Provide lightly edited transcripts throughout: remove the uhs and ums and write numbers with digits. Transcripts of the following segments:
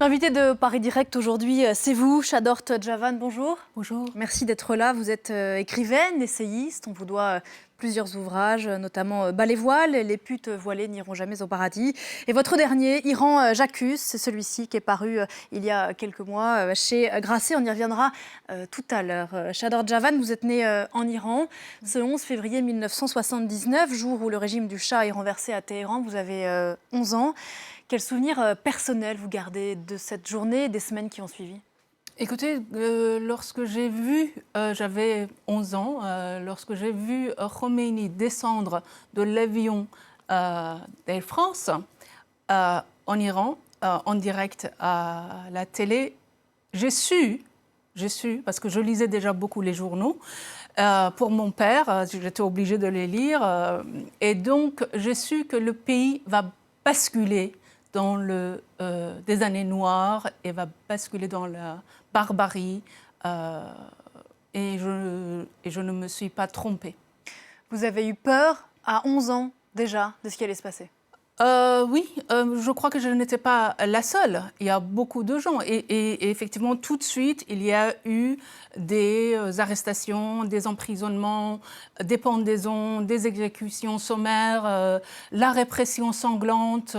L'invité de Paris Direct aujourd'hui, c'est vous, Chador Javan, bonjour. Bonjour. Merci d'être là. Vous êtes écrivaine, essayiste. On vous doit plusieurs ouvrages, notamment Bas les voiles, Les putes voilées n'iront jamais au paradis. Et votre dernier, Iran, j'accuse, c'est celui-ci qui est paru il y a quelques mois chez Grasset. On y reviendra tout à l'heure. Chador Javan, vous êtes né en Iran ce 11 février 1979, jour où le régime du Shah est renversé à Téhéran. Vous avez 11 ans. Quel souvenir personnel vous gardez de cette journée et des semaines qui ont suivi ? Écoutez, lorsque j'ai vu, j'avais 11 ans, lorsque j'ai vu Khomeini descendre de l'avion d'Air France en Iran, en direct à la télé, j'ai su, parce que je lisais déjà beaucoup les journaux, pour mon père, j'étais obligée de les lire, et donc j'ai su que le pays va basculer dans des années noires et va basculer dans la barbarie. Et je ne me suis pas trompée. Vous avez eu peur à 11 ans déjà de ce qui allait se passer ? Oui, je crois que je n'étais pas la seule. Il y a beaucoup de gens. Et effectivement, tout de suite, il y a eu des arrestations, des emprisonnements, des pendaisons, des exécutions sommaires, la répression sanglante.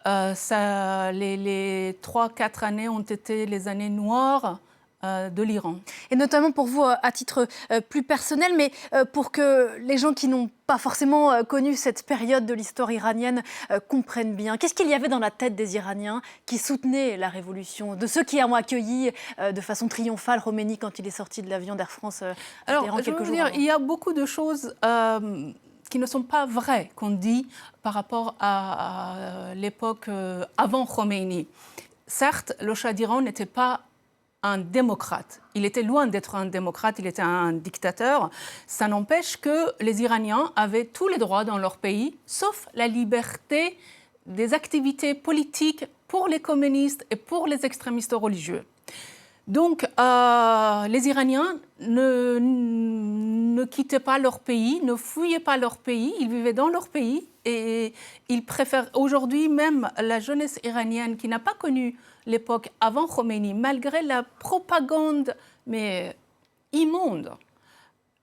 Les 3-4 années ont été les années noires de l'Iran. Et notamment pour vous, à titre plus personnel, mais pour que les gens qui n'ont pas forcément connu cette période de l'histoire iranienne comprennent bien. Qu'est-ce qu'il y avait dans la tête des Iraniens qui soutenaient la révolution, de ceux qui ont accueilli de façon triomphale Khomeini quand il est sorti de l'avion d'Air France à Téhéran quelques jours avant ? Il y a beaucoup de choses qui ne sont pas vraies qu'on dit par rapport à l'époque avant Khomeini. Certes, le Shah d'Iran n'était pas un démocrate. Il était loin d'être un démocrate, il était un dictateur. Ça n'empêche que les Iraniens avaient tous les droits dans leur pays, sauf la liberté des activités politiques pour les communistes et pour les extrémistes religieux. Donc, les Iraniens ne quittaient pas leur pays, ne fuyaient pas leur pays, ils vivaient dans leur pays et ils préfèrent. Aujourd'hui, même la jeunesse iranienne qui n'a pas connu l'époque avant Khomeini, malgré la propagande immonde,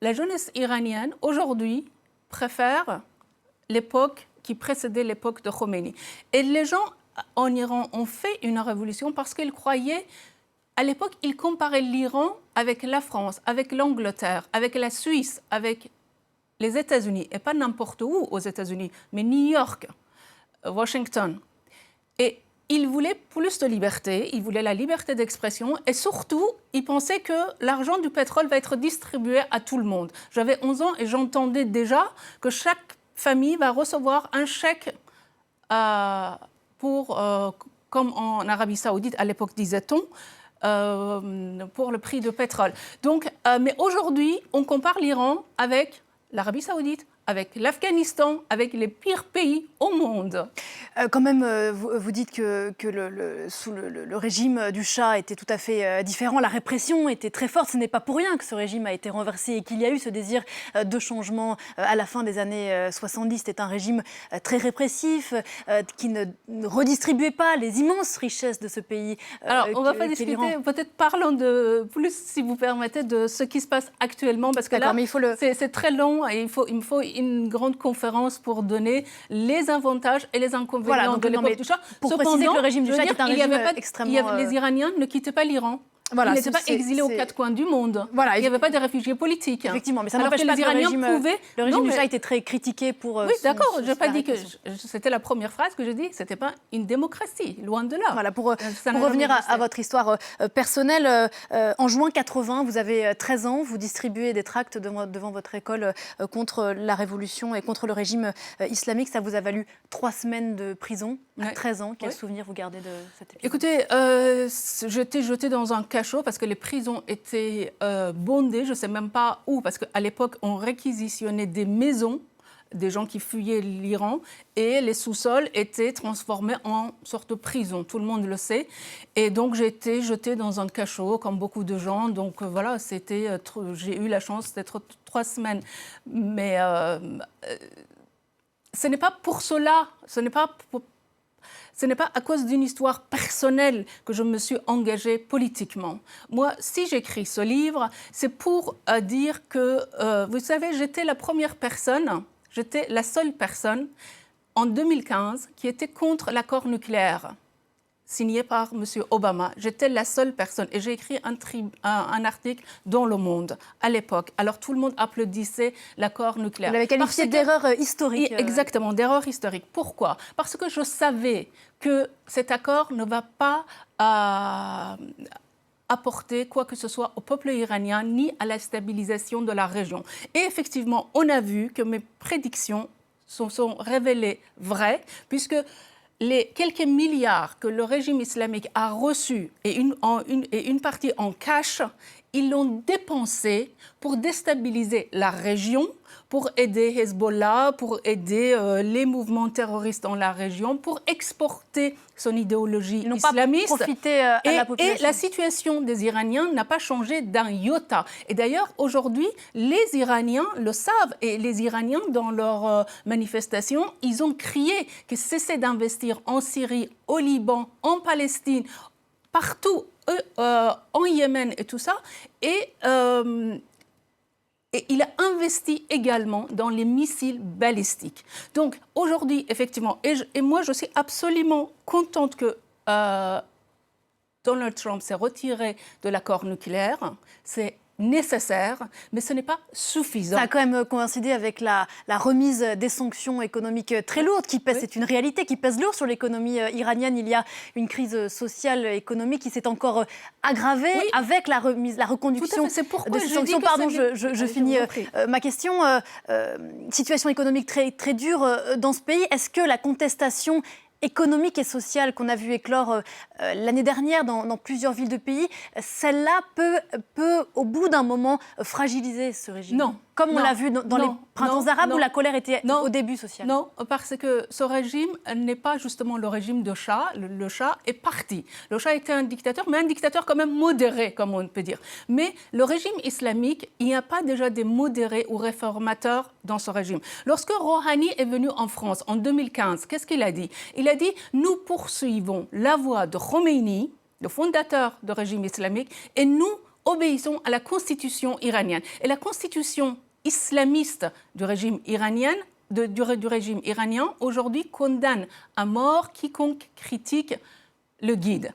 la jeunesse iranienne aujourd'hui préfère l'époque qui précédait l'époque de Khomeini. Et les gens en Iran ont fait une révolution parce qu'ils croyaient. À l'époque, ils comparaient l'Iran avec la France, avec l'Angleterre, avec la Suisse, avec les États-Unis, et pas n'importe où aux États-Unis, mais New York, Washington. Et ils voulaient plus de liberté, ils voulaient la liberté d'expression, et surtout, ils pensaient que l'argent du pétrole va être distribué à tout le monde. J'avais 11 ans et j'entendais déjà que chaque famille va recevoir un chèque comme en Arabie Saoudite, à l'époque disait-on, pour le prix du pétrole. Donc, mais aujourd'hui, on compare l'Iran avec l'Arabie Saoudite, avec l'Afghanistan, avec les pires pays au monde. Quand même, vous dites que sous le régime du Shah était tout à fait différent. La répression était très forte. Ce n'est pas pour rien que ce régime a été renversé et qu'il y a eu ce désir de changement à la fin des années 70. C'était un régime très répressif qui ne redistribuait pas les immenses richesses de ce pays. Alors, on ne va pas discuter. Peut-être parlons de plus, si vous permettez, de ce qui se passe actuellement, parce que là, c'est très long et il me faut une grande conférence pour donner les avantages et les inconvénients de l'époque du Shah. Pour préciser que le régime du Shah est un régime extrêmement... Les Iraniens ne quittaient pas l'Iran. Voilà, ils n'étaient pas exilés aux quatre coins du monde. Voilà, il n'y avait pas de réfugiés politiques. Effectivement, mais ça n'empêche pas que le régime du Shah était très critiqué pour... Oui, d'accord, je n'ai pas dit que... C'était la première phrase que je dis, ce n'était pas une démocratie, loin de là. Voilà, pour revenir à votre histoire personnelle, en juin 80, vous avez 13 ans, vous distribuez des tracts devant votre école contre la révolution et contre le régime islamique. Ça vous a valu 3 semaines de prison à 13 ans. Quel souvenir vous gardez de cet épisode ? Écoutez, j'étais jetée dans un cachot parce que les prisons étaient bondées, je ne sais même pas où, parce qu'à l'époque, on réquisitionnait des maisons des gens qui fuyaient l'Iran et les sous-sols étaient transformés en sorte de prison, tout le monde le sait. Et donc j'ai été jetée dans un cachot comme beaucoup de gens. Donc voilà, j'ai eu la chance d'être 3 semaines. Mais ce n'est pas pour cela, ce n'est pas ce n'est pas à cause d'une histoire personnelle que je me suis engagée politiquement. Moi, si j'écris ce livre, c'est pour dire que, vous savez, j'étais la seule personne en 2015 qui était contre l'accord nucléaire signé par M. Obama. J'étais la seule personne et j'ai écrit un article dans Le Monde à l'époque. Alors tout le monde applaudissait l'accord nucléaire. Vous l'avez qualifié d'erreur historique. Exactement, d'erreur historique. Pourquoi? Parce que je savais que cet accord ne va pas apporter quoi que ce soit au peuple iranien ni à la stabilisation de la région. Et effectivement, on a vu que mes prédictions sont révélées vraies, puisque les quelques milliards que le régime islamique a reçus et une partie en cash, ils l'ont dépensé pour déstabiliser la région, pour aider Hezbollah, pour aider les mouvements terroristes dans la région, pour exporter son idéologie islamiste. Pas profité à la population. Et la situation des Iraniens n'a pas changé d'un iota. Et d'ailleurs, aujourd'hui, les Iraniens le savent. Et les Iraniens, dans leurs manifestations, ils ont crié qu'ils cessaient d'investir en Syrie, au Liban, en Palestine, partout, en Yémen et tout ça. Et il a investi également dans les missiles balistiques. Donc aujourd'hui, effectivement, et moi je suis absolument contente que Donald Trump s'est retiré de l'accord nucléaire. C'est nécessaire, mais ce n'est pas suffisant. Ça a quand même coïncidé avec la remise des sanctions économiques très lourdes qui pèsent, c'est une réalité, qui pèse lourd sur l'économie iranienne. Il y a une crise sociale, économique qui s'est encore aggravée avec la reconduction de ces sanctions. Pardon, je finis ma question. Situation économique très, très dure dans ce pays. Est-ce que la contestation économique et sociale qu'on a vu éclore l'année dernière dans plusieurs villes de pays, celle-là peut, au bout d'un moment, fragiliser ce régime? Non. Comme on l'a vu dans les printemps arabes où la colère était au début sociale. Non, parce que ce régime n'est pas justement le régime de Shah. Le Shah est parti. Le Shah était un dictateur, mais un dictateur quand même modéré, comme on peut dire. Mais le régime islamique, il n'y a pas déjà des modérés ou réformateurs dans ce régime. Lorsque Rouhani est venu en France en 2015, qu'est-ce qu'il a dit? Il a dit « Nous poursuivons la voie de Khomeini, le fondateur du régime islamique, et nous obéissons à la constitution iranienne. » Et la constitution islamiste du régime iranien, aujourd'hui condamne à mort quiconque critique le guide.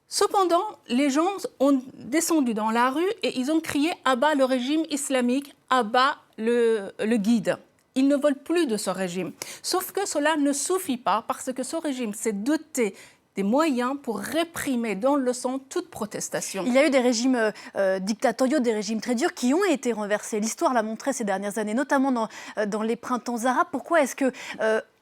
Cependant, les gens ont descendu dans la rue et ils ont crié « à bas le régime islamique, à bas le guide ». Ils ne veulent plus de ce régime. Sauf que cela ne suffit pas parce que ce régime s'est doté des moyens pour réprimer dans le sang toute protestation. Il y a eu des régimes dictatoriaux, des régimes très durs qui ont été renversés. L'histoire l'a montré ces dernières années, notamment dans les printemps arabes. Pourquoi est-ce que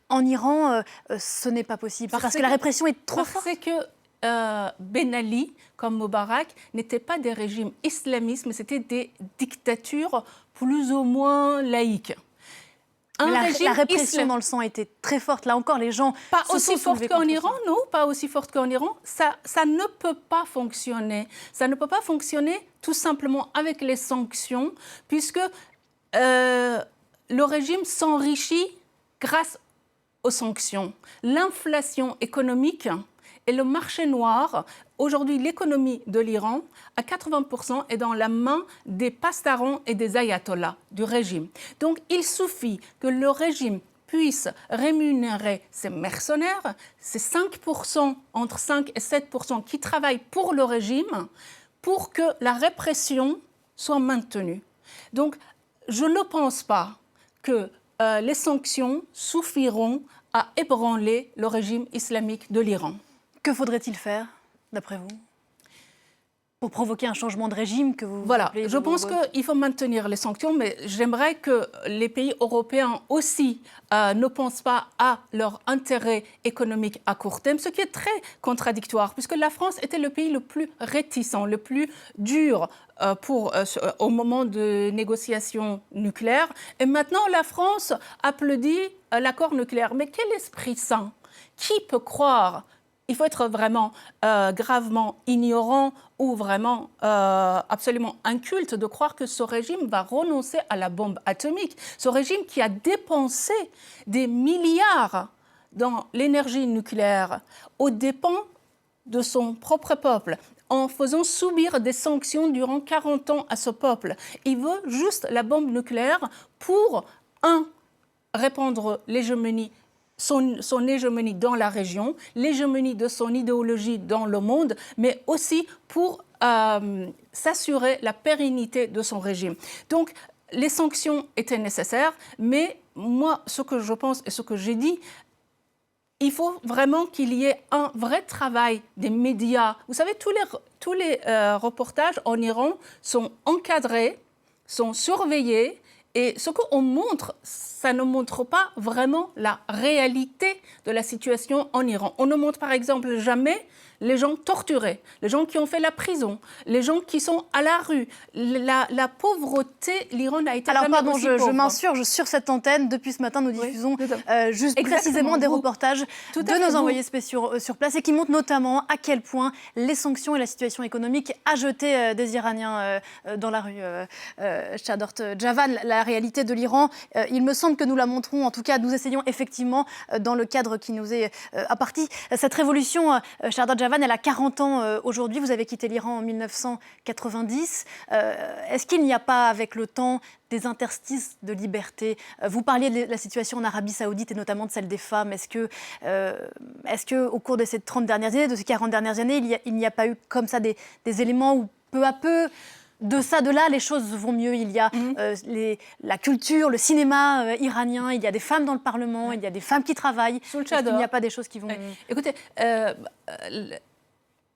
en Iran, ce n'est pas possible? Parce que la répression est trop forte. Parce que Ben Ali, comme Moubarak, n'étaient pas des régimes islamistes, mais c'était des dictatures plus ou moins laïques. La répression dans le sang était très forte. Là encore, les gens pas aussi forte qu'en Iran, non, pas aussi forte qu'en Iran. Ça ne peut pas fonctionner. Ça ne peut pas fonctionner tout simplement avec les sanctions, puisque le régime s'enrichit grâce aux sanctions. L'inflation économique et le marché noir. Aujourd'hui, l'économie de l'Iran, à 80%, est dans la main des pastarons et des ayatollahs du régime. Donc, il suffit que le régime puisse rémunérer ses mercenaires, ces 5%, entre 5 et 7% qui travaillent pour le régime, pour que la répression soit maintenue. Donc, je ne pense pas que les sanctions suffiront à ébranler le régime islamique de l'Iran. Que faudrait-il faire, d'après vous, pour provoquer un changement de régime que vous Voilà, je pense qu'il faut maintenir les sanctions, mais j'aimerais que les pays européens aussi ne pensent pas à leur intérêt économique à court terme, ce qui est très contradictoire, puisque la France était le pays le plus réticent, le plus dur au moment de négociations nucléaires. Et maintenant, la France applaudit l'accord nucléaire. Mais quel esprit sain? Qui peut croire? Il faut être vraiment gravement ignorant ou vraiment absolument inculte de croire que ce régime va renoncer à la bombe atomique. Ce régime qui a dépensé des milliards dans l'énergie nucléaire aux dépens de son propre peuple, en faisant subir des sanctions durant 40 ans à ce peuple. Il veut juste la bombe nucléaire pour, répandre l'hégémonie, son hégémonie dans la région, l'hégémonie de son idéologie dans le monde, mais aussi pour s'assurer la pérennité de son régime. Donc, les sanctions étaient nécessaires, mais moi, ce que je pense et ce que j'ai dit, il faut vraiment qu'il y ait un vrai travail des médias. Vous savez, tous les reportages en Iran sont encadrés, sont surveillés, et ce qu'on montre, ça ne montre pas vraiment la réalité de la situation en Iran. On ne montre par exemple jamais les gens torturés, les gens qui ont fait la prison, les gens qui sont à la rue. La pauvreté, l'Iran n'a été jamais aussi pauvre. Je m'insurge sur cette antenne. Depuis ce matin, nous diffusons juste précisément des reportages de nos envoyés spéciaux sur place et qui montrent notamment à quel point les sanctions et la situation économique a jeté des Iraniens dans la rue. Shadort Javan, la réalité de l'Iran, il me semble que nous la montrons, en tout cas nous essayons effectivement dans le cadre qui nous est imparti. Cette révolution, Shadort Javan, elle a 40 ans aujourd'hui. Vous avez quitté l'Iran en 1990. Est-ce qu'il n'y a pas, avec le temps, des interstices de liberté? Vous parliez de la situation en Arabie Saoudite et notamment de celle des femmes. Est-ce que au cours de ces 30 dernières années, de ces 40 dernières années, il n'y a pas eu comme ça des éléments où peu à peu, de ça, de là, les choses vont mieux? Il y a la culture, le cinéma iranien, il y a des femmes dans le Parlement, il y a des femmes qui travaillent. Il n'y a pas des choses qui vont... Écoutez,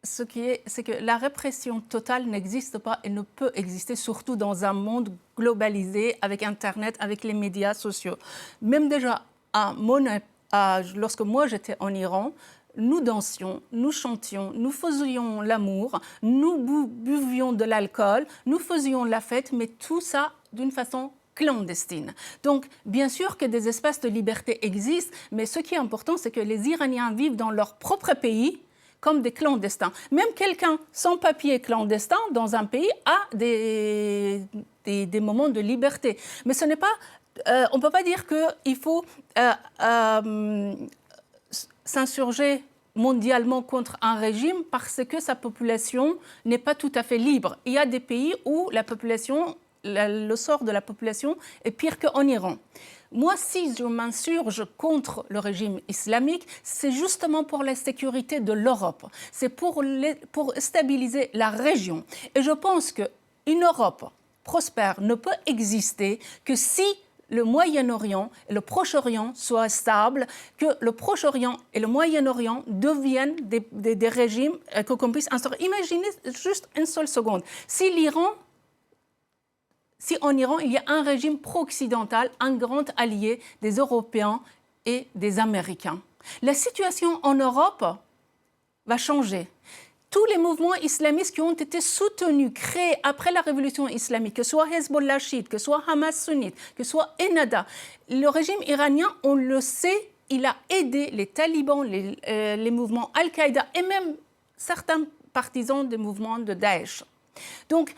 ce qui est, c'est que la répression totale n'existe pas et ne peut exister, surtout dans un monde globalisé, avec Internet, avec les médias sociaux. Même déjà, à mon âge, lorsque moi j'étais en Iran, nous dansions, nous chantions, nous faisions l'amour, nous buvions de l'alcool, nous faisions la fête, mais tout ça d'une façon clandestine. Donc, bien sûr que des espaces de liberté existent, mais ce qui est important, c'est que les Iraniens vivent dans leur propre pays comme des clandestins. Même quelqu'un sans papier clandestin dans un pays a des moments de liberté. Mais ce n'est pas... on ne peut pas dire qu'il faut s'insurger mondialement contre un régime parce que sa population n'est pas tout à fait libre. Il y a des pays où la population, le sort de la population est pire qu'en Iran. Moi, si je m'insurge contre le régime islamique, c'est justement pour la sécurité de l'Europe. C'est pour stabiliser la région. Et je pense qu'une Europe prospère ne peut exister que si le Moyen-Orient et le Proche-Orient soient stables, que le Proche-Orient et le Moyen-Orient deviennent des régimes qu'on puisse instaurer. Imaginez juste une seule seconde. Si en Iran, il y a un régime pro-occidental, un grand allié des Européens et des Américains, la situation en Europe va changer. Tous les mouvements islamistes qui ont été soutenus, créés après la révolution islamique, que ce soit Hezbollah chiite, que ce soit Hamas sunnite, que ce soit Ennahda, le régime iranien, on le sait, il a aidé les talibans, les mouvements Al-Qaïda et même certains partisans des mouvements de Daesh. Donc,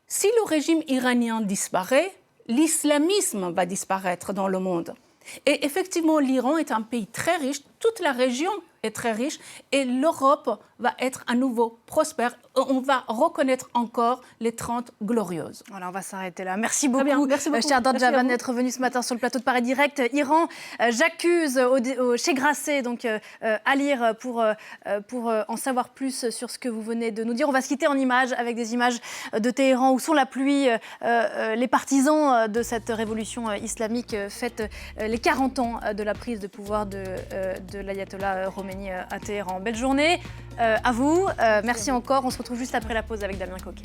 si le régime iranien disparaît, l'islamisme va disparaître dans le monde. Et effectivement, l'Iran est un pays très riche, toute la région est très riche et l'Europe va être à nouveau prospère. On va reconnaître encore les 30 glorieuses. Voilà, on va s'arrêter là. Merci beaucoup, Shadort Javan, d'être venue ce matin sur le plateau de Paris Direct. Iran, j'accuse chez Grasset, donc à lire pour en savoir plus sur ce que vous venez de nous dire. On va se quitter en images avec des images de Téhéran où sous la pluie, les partisans de cette révolution islamique fêtent les 40 ans de la prise de pouvoir de l'ayatollah Khomeini à Téhéran. Belle journée à vous. Merci encore. On se retrouve juste après la pause avec Damien Coquet.